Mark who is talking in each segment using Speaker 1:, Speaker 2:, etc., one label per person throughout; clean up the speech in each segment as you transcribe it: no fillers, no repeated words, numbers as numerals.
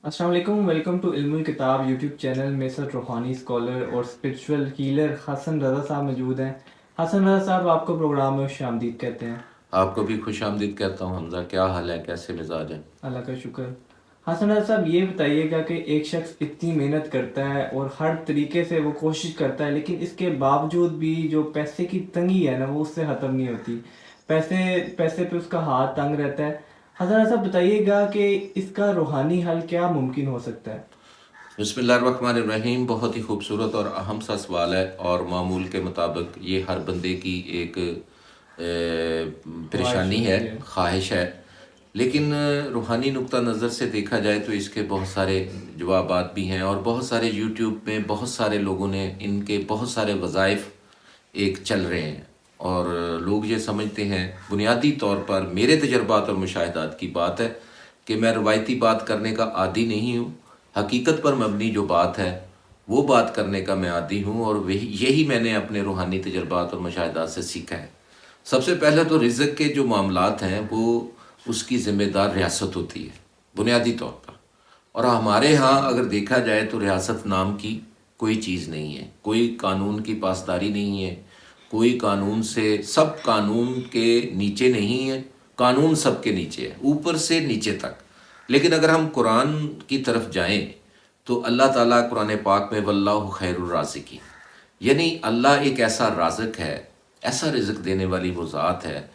Speaker 1: السلام علیکم، welcome to علم الکتاب یوٹیوب چینل میں سر روحانی اسکالر اور اسپرچول ہیلر حسن رضا صاحب موجود ہیں۔ حسن رضا صاحب آپ کو پروگرام میں خوش آمدید کہتے ہیں۔
Speaker 2: آپ کو بھی خوش آمدید کہتا ہوں حمزہ، کیا حال ہے، کیسے مزاج ہے؟
Speaker 1: اللہ کا شکر۔ حسن رضا صاحب یہ بتائیے گا کہ ایک شخص اتنی محنت کرتا ہے اور ہر طریقے سے وہ کوشش کرتا ہے، لیکن اس کے باوجود بھی جو پیسے کی تنگی ہے نا وہ اس سے ختم نہیں ہوتی، پیسے پہ اس کا ہاتھ تنگ رہتا ہے۔ حسن رضا صاحب بتائیے گا کہ اس کا روحانی حل کیا ممکن ہو سکتا ہے؟
Speaker 2: بسم اللہ الرحمن الرحیم، بہت ہی خوبصورت اور اہم سا سوال ہے، اور معمول کے مطابق یہ ہر بندے کی ایک
Speaker 1: خواہش
Speaker 2: پریشانی ہے،
Speaker 1: ہوتی ہے۔
Speaker 2: خواہش ہے۔ لیکن روحانی نقطہ نظر سے دیکھا جائے تو اس کے بہت سارے جوابات بھی ہیں، اور بہت سارے یوٹیوب میں بہت سارے لوگوں نے ان کے بہت سارے وظائف ایک چل رہے ہیں، اور لوگ یہ سمجھتے ہیں، بنیادی طور پر میرے تجربات اور مشاہدات کی بات ہے کہ میں روایتی بات کرنے کا عادی نہیں ہوں، حقیقت پر مبنی جو بات ہے وہ بات کرنے کا میں عادی ہوں، اور یہی میں نے اپنے روحانی تجربات اور مشاہدات سے سیکھا ہے۔ سب سے پہلے تو رزق کے جو معاملات ہیں وہ اس کی ذمہ دار ریاست ہوتی ہے بنیادی طور پر، اور ہمارے ہاں اگر دیکھا جائے تو ریاست نام کی کوئی چیز نہیں ہے، کوئی قانون کی پاسداری نہیں ہے، کوئی قانون سے، سب قانون کے نیچے نہیں ہے، قانون سب کے نیچے ہے، اوپر سے نیچے تک۔ لیکن اگر ہم قرآن کی طرف جائیں تو اللہ تعالیٰ قرآن پاک میں واللہ خیر الرازقین، یعنی اللہ ایک ایسا رازق ہے، ایسا رزق دینے والی وہ ذات ہے،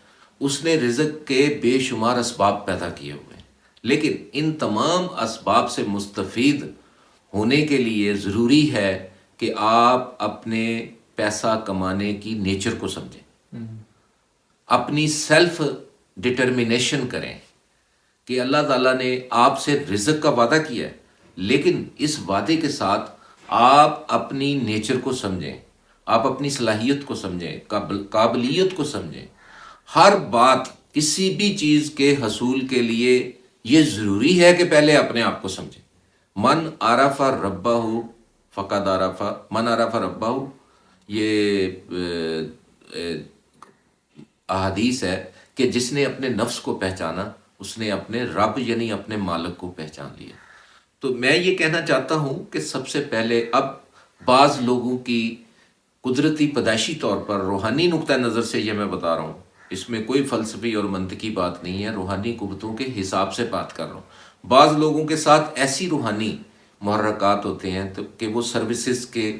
Speaker 2: اس نے رزق کے بے شمار اسباب پیدا کیے ہوئے ہیں، لیکن ان تمام اسباب سے مستفید ہونے کے لیے ضروری ہے کہ آپ اپنے پیسہ کمانے کی نیچر کو سمجھیں، اپنی سیلف ڈٹرمنیشن کریں کہ اللہ تعالیٰ نے آپ سے رزق کا وعدہ کیا ہے، لیکن اس وعدے کے ساتھ آپ اپنی نیچر کو سمجھیں، آپ اپنی صلاحیت کو سمجھیں، قابلیت کو سمجھیں۔ ہر بات، کسی بھی چیز کے حصول کے لیے یہ ضروری ہے کہ پہلے اپنے آپ کو سمجھیں۔ من عرف ربہ فقد عرف، من عرف ربہ، یہ احادیث ہے کہ جس نے اپنے نفس کو پہچانا اس نے اپنے رب یعنی اپنے مالک کو پہچان لیا۔ تو میں یہ کہنا چاہتا ہوں کہ سب سے پہلے اب بعض لوگوں کی قدرتی پیدائشی طور پر روحانی نقطہ نظر سے یہ میں بتا رہا ہوں، اس میں کوئی فلسفی اور منطقی بات نہیں ہے، روحانی قوتوں کے حساب سے بات کر رہا ہوں۔ بعض لوگوں کے ساتھ ایسی روحانی محرکات ہوتے ہیں تو کہ وہ سروسز کے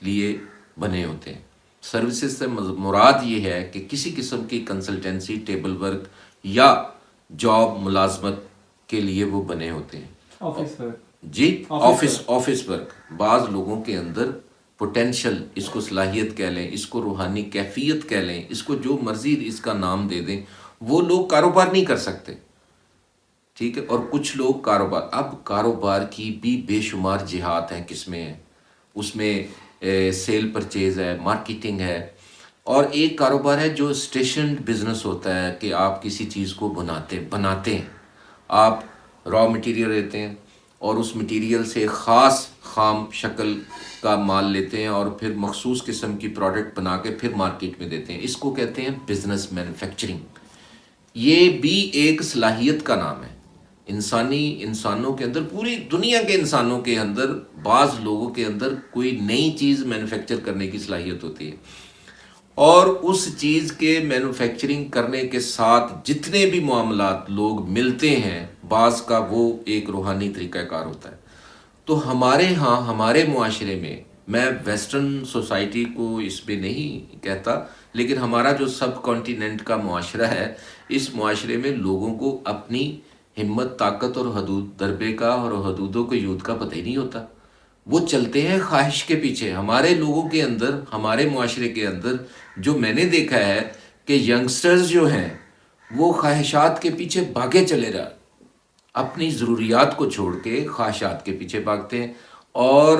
Speaker 2: لیے بنے ہوتے ہیں۔ سروسز سے مراد یہ ہے کہ کسی قسم کی کنسلٹنسی، ٹیبل ورک یا جاب ملازمت کے لیے وہ بنے ہوتے ہیں۔
Speaker 1: Office work.
Speaker 2: جی،
Speaker 1: آفس
Speaker 2: آفس ورک۔ بعض لوگوں کے اندر پوٹینشل، اس کو صلاحیت کہہ لیں، اس کو روحانی کیفیت کہہ لیں، اس کو جو مرضی اس کا نام دے دیں، وہ لوگ کاروبار نہیں کر سکتے، ٹھیک ہے۔ اور کچھ لوگ کاروبار، اب کاروبار کی بھی بے شمار جہات ہیں، کس میں ہیں، اس میں سیل پرچیز ہے، مارکیٹنگ ہے، اور ایک کاروبار ہے جو اسٹیشنڈ بزنس ہوتا ہے کہ آپ کسی چیز کو بناتے ہیں، آپ را مٹیریل لیتے ہیں اور اس مٹیریل سے خاص خام شکل کا مال لیتے ہیں اور پھر مخصوص قسم کی پروڈکٹ بنا کے پھر مارکیٹ میں دیتے ہیں، اس کو کہتے ہیں بزنس مینوفیکچرنگ۔ یہ بھی ایک صلاحیت کا نام ہے۔ انسانوں کے اندر، پوری دنیا کے انسانوں کے اندر، بعض لوگوں کے اندر کوئی نئی چیز مینوفیکچر کرنے کی صلاحیت ہوتی ہے، اور اس چیز کے مینوفیکچرنگ کرنے کے ساتھ جتنے بھی معاملات لوگ ملتے ہیں، بعض کا وہ ایک روحانی طریقہ کار ہوتا ہے۔ تو ہمارے ہاں، ہمارے معاشرے میں ویسٹرن سوسائٹی کو اس پہ نہیں کہتا، لیکن ہمارا جو سب کانٹیننٹ کا معاشرہ ہے، اس معاشرے میں لوگوں کو اپنی ہمت، طاقت اور حدود دربے کا اور حدودوں کے یود کا پتہ ہی نہیں ہوتا، وہ چلتے ہیں خواہش کے پیچھے۔ ہمارے لوگوں کے اندر، ہمارے معاشرے کے اندر جو میں نے دیکھا ہے کہ ینگسٹرز جو ہیں وہ خواہشات کے پیچھے بھاگے چلے رہا، اپنی ضروریات کو چھوڑ کے خواہشات کے پیچھے بھاگتے ہیں اور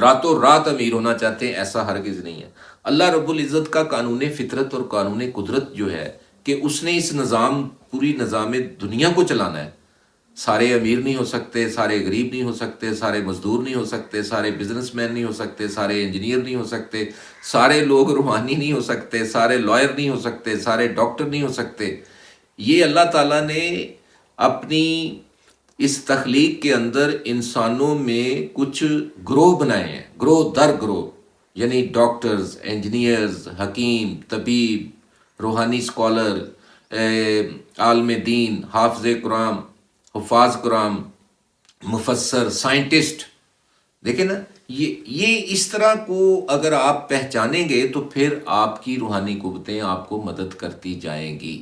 Speaker 2: راتوں رات امیر ہونا چاہتے ہیں، ایسا ہرگز نہیں ہے۔ اللہ رب العزت کا قانون فطرت اور قانون قدرت جو ہے کہ اس نے اس نظام، پوری نظام دنیا کو چلانا ہے۔ سارے امیر نہیں ہو سکتے، سارے غریب نہیں ہو سکتے، سارے مزدور نہیں ہو سکتے، سارے بزنس مین نہیں ہو سکتے، سارے انجینئر نہیں ہو سکتے، سارے لوگ روحانی نہیں ہو سکتے، سارے لائر نہیں ہو سکتے، سارے ڈاکٹر نہیں ہو سکتے۔ یہ اللہ تعالیٰ نے اپنی اس تخلیق کے اندر انسانوں میں کچھ گروہ بنائے ہیں، گروہ در گروہ، یعنی ڈاکٹرز، انجینئرز، حکیم، طبیب، روحانی اسکالر، عالم دین، حافظ قرآن، حفاظ قرآن، مفسر، سائنٹسٹ. دیکھیں نا، یہ اس طرح کو اگر آپ پہچانیں گے تو پھر آپ کی روحانی قوتیں آپ کو مدد کرتی جائیں گی.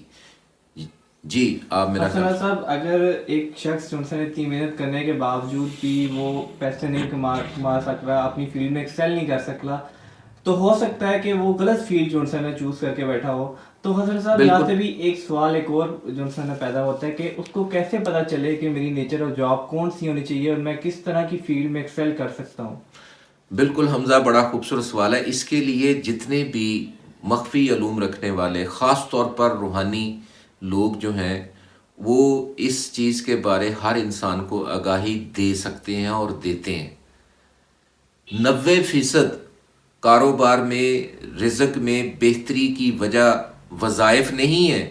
Speaker 2: جی آپ میرا
Speaker 1: حسن صاحب، اگر ایک شخص جو انسان اتنی محنت کرنے کے باوجود بھی وہ پیسے نہیں کما سک رہا، اپنی فیلڈ میں ایکسیل نہیں کر سکتا، تو ہو سکتا ہے کہ وہ غلط فیلڈ جو انسان نے چوز کر کے بیٹھا ہو. تو حسن صاحب یہاں سے بھی ایک سوال ایک اور جو انسان پیدا ہوتا ہے کہ اس کو کیسے پتا چلے کہ میری نیچر اور جاب کون سی ہونی چاہیے اور میں کس طرح کی فیلڈ میں ایکسیل کر سکتا ہوں؟
Speaker 2: بالکل حمزہ، بڑا خوبصورت سوال ہے. اس کے لیے جتنے بھی مخفی علوم رکھنے والے، خاص طور پر روحانی لوگ جو ہیں، وہ اس چیز کے بارے ہر انسان کو آگاہی دے سکتے ہیں اور دیتے ہیں. 90% کاروبار میں، رزق میں بہتری کی وجہ وظائف نہیں ہے.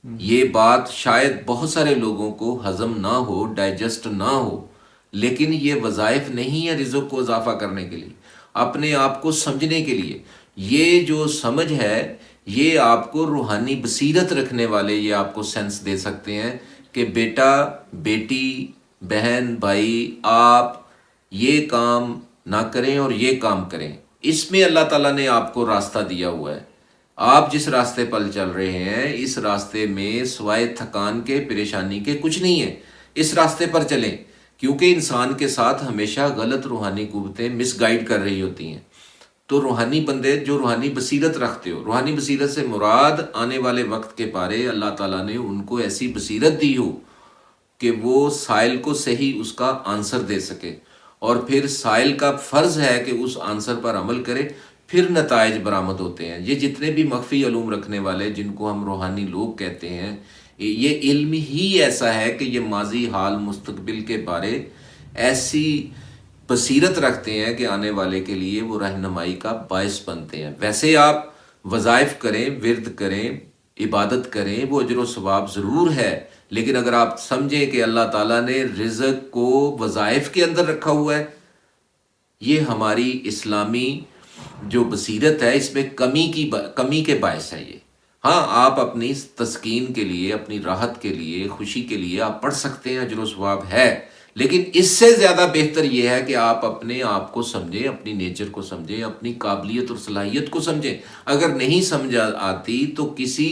Speaker 2: یہ بات شاید بہت سارے لوگوں کو ہضم نہ ہو، ڈائجسٹ نہ ہو، لیکن یہ وظائف نہیں ہے رزق کو اضافہ کرنے کے لیے، اپنے آپ کو سمجھنے کے لیے. یہ جو سمجھ ہے، یہ آپ کو روحانی بصیرت رکھنے والے یہ آپ کو سینس دے سکتے ہیں کہ بیٹا، بیٹی، بہن، بھائی، آپ یہ کام نہ کریں اور یہ کام کریں. اس میں اللہ تعالیٰ نے آپ کو راستہ دیا ہوا ہے. آپ جس راستے پر چل رہے ہیں، اس راستے میں سوائے تھکان کے، پریشانی کے کچھ نہیں ہے. اس راستے پر چلیں، کیونکہ انسان کے ساتھ ہمیشہ غلط روحانی قوتیں مس گائیڈ کر رہی ہوتی ہیں. تو روحانی بندے جو روحانی بصیرت رکھتے ہو، روحانی بصیرت سے مراد آنے والے وقت کے بارے اللہ تعالیٰ نے ان کو ایسی بصیرت دی ہو کہ وہ سائل کو صحیح اس کا آنسر دے سکے، اور پھر سائل کا فرض ہے کہ اس آنسر پر عمل کرے، پھر نتائج برآمد ہوتے ہیں. یہ جتنے بھی مخفی علوم رکھنے والے، جن کو ہم روحانی لوگ کہتے ہیں، یہ علم ہی ایسا ہے کہ یہ ماضی، حال، مستقبل کے بارے ایسی بصیرت رکھتے ہیں کہ آنے والے کے لیے وہ رہنمائی کا باعث بنتے ہیں. ویسے آپ وظائف کریں، ورد کریں، عبادت کریں، وہ اجر و ثواب ضرور ہے، لیکن اگر آپ سمجھیں کہ اللہ تعالیٰ نے رزق کو وظائف کے اندر رکھا ہوا ہے، یہ ہماری اسلامی جو بصیرت ہے اس میں کمی کے باعث ہے. یہ ہاں، آپ اپنی تسکین کے لیے، اپنی راحت کے لیے، خوشی کے لیے آپ پڑھ سکتے ہیں، اجر و ثواب ہے، لیکن اس سے زیادہ بہتر یہ ہے کہ آپ اپنے آپ کو سمجھیں، اپنی نیچر کو سمجھیں، اپنی قابلیت اور صلاحیت کو سمجھیں. اگر نہیں سمجھ آتی تو کسی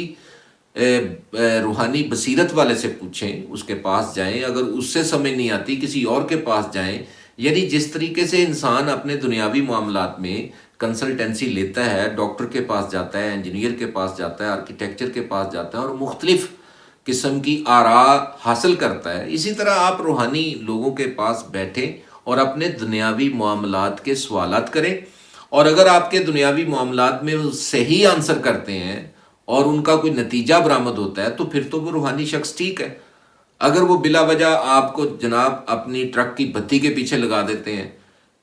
Speaker 2: روحانی بصیرت والے سے پوچھیں، اس کے پاس جائیں. اگر اس سے سمجھ نہیں آتی، کسی اور کے پاس جائیں. یعنی جس طریقے سے انسان اپنے دنیاوی معاملات میں کنسلٹنسی لیتا ہے، ڈاکٹر کے پاس جاتا ہے، انجینئر کے پاس جاتا ہے، آرکیٹیکچر کے پاس جاتا ہے اور مختلف قسم کی آراء حاصل کرتا ہے، اسی طرح آپ روحانی لوگوں کے پاس بیٹھیں اور اپنے دنیاوی معاملات کے سوالات کریں. اور اگر آپ کے دنیاوی معاملات میں وہ صحیح آنسر کرتے ہیں اور ان کا کوئی نتیجہ برآمد ہوتا ہے تو پھر تو وہ روحانی شخص ٹھیک ہے. اگر وہ بلا وجہ آپ کو جناب اپنی ٹرک کی بتی کے پیچھے لگا دیتے ہیں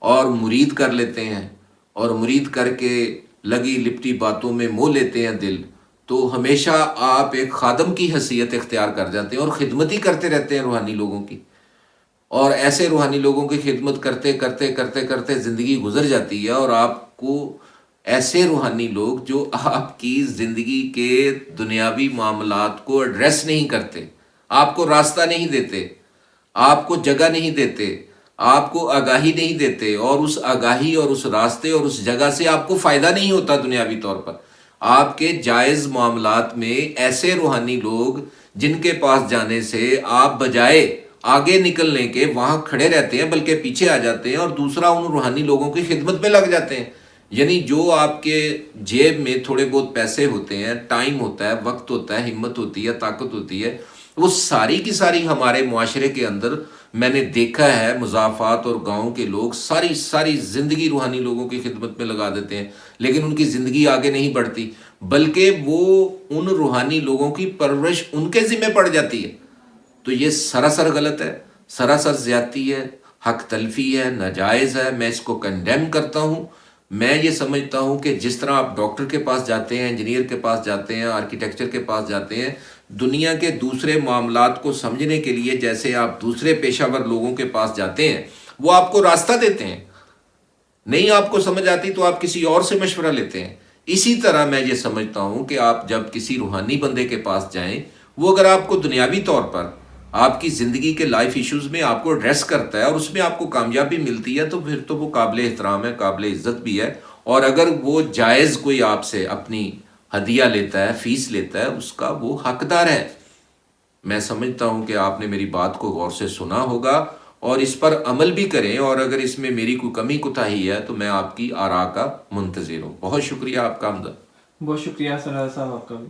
Speaker 2: اور مرید کر لیتے ہیں، اور مرید کر کے لگی لپٹی باتوں میں مو لیتے ہیں دل، تو ہمیشہ آپ ایک خادم کی حیثیت اختیار کر جاتے ہیں اور خدمت ہی کرتے رہتے ہیں روحانی لوگوں کی. اور ایسے روحانی لوگوں کی خدمت کرتے کرتے کرتے کرتے زندگی گزر جاتی ہے، اور آپ کو ایسے روحانی لوگ جو آپ کی زندگی کے دنیاوی معاملات کو ایڈریس نہیں کرتے، آپ کو راستہ نہیں دیتے، آپ کو جگہ نہیں دیتے، آپ کو آگاہی نہیں دیتے، اور اس آگاہی اور اس راستے اور اس جگہ سے آپ کو فائدہ نہیں ہوتا دنیاوی طور پر. آپ کے جائز معاملات میں ایسے روحانی لوگ جن کے پاس جانے سے آپ بجائے آگے نکلنے کے وہاں کھڑے رہتے ہیں بلکہ پیچھے آ جاتے ہیں اور دوسرا ان روحانی لوگوں کی خدمت میں لگ جاتے ہیں. یعنی جو آپ کے جیب میں تھوڑے بہت پیسے ہوتے ہیں، ٹائم ہوتا ہے، وقت ہوتا ہے، ہمت ہوتی ہے، طاقت ہوتی ہے، وہ ساری کی ساری ہمارے معاشرے کے اندر میں نے دیکھا ہے مضافات اور گاؤں کے لوگ ساری زندگی روحانی لوگوں کی خدمت میں لگا دیتے ہیں، لیکن ان کی زندگی آگے نہیں بڑھتی، بلکہ وہ ان روحانی لوگوں کی پرورش ان کے ذمہ پڑ جاتی ہے. تو یہ سراسر غلط ہے، سراسر زیادتی ہے، حق تلفی ہے، ناجائز ہے. میں اس کو کنڈیم کرتا ہوں. میں یہ سمجھتا ہوں کہ جس طرح آپ ڈاکٹر کے پاس جاتے ہیں، انجینئر کے پاس جاتے ہیں، آرکیٹیکچر کے پاس جاتے ہیں، دنیا کے دوسرے معاملات کو سمجھنے کے لیے جیسے آپ دوسرے پیشہ ور لوگوں کے پاس جاتے ہیں، وہ آپ کو راستہ دیتے ہیں، نہیں آپ کو سمجھ آتی تو آپ کسی اور سے مشورہ لیتے ہیں. اسی طرح میں یہ سمجھتا ہوں کہ آپ جب کسی روحانی بندے کے پاس جائیں، وہ اگر آپ کو دنیاوی طور پر آپ کی زندگی کے لائف ایشوز میں آپ کو ایڈریس کرتا ہے اور اس میں آپ کو کامیابی ملتی ہے، تو پھر تو وہ قابل احترام ہے، قابل عزت بھی ہے. اور اگر وہ جائز کوئی آپ سے اپنی ہدیہ لیتا ہے، فیس لیتا ہے، اس کا وہ حقدار ہے. میں سمجھتا ہوں کہ آپ نے میری بات کو غور سے سنا ہوگا اور اس پر عمل بھی کریں، اور اگر اس میں میری کوئی کمی کوتاہی ہے تو میں آپ کی آراء کا منتظر ہوں. بہت شکریہ آپ کا. حمزہ.
Speaker 1: بہت شکریہ سنادا صاحب آپ کا بھی.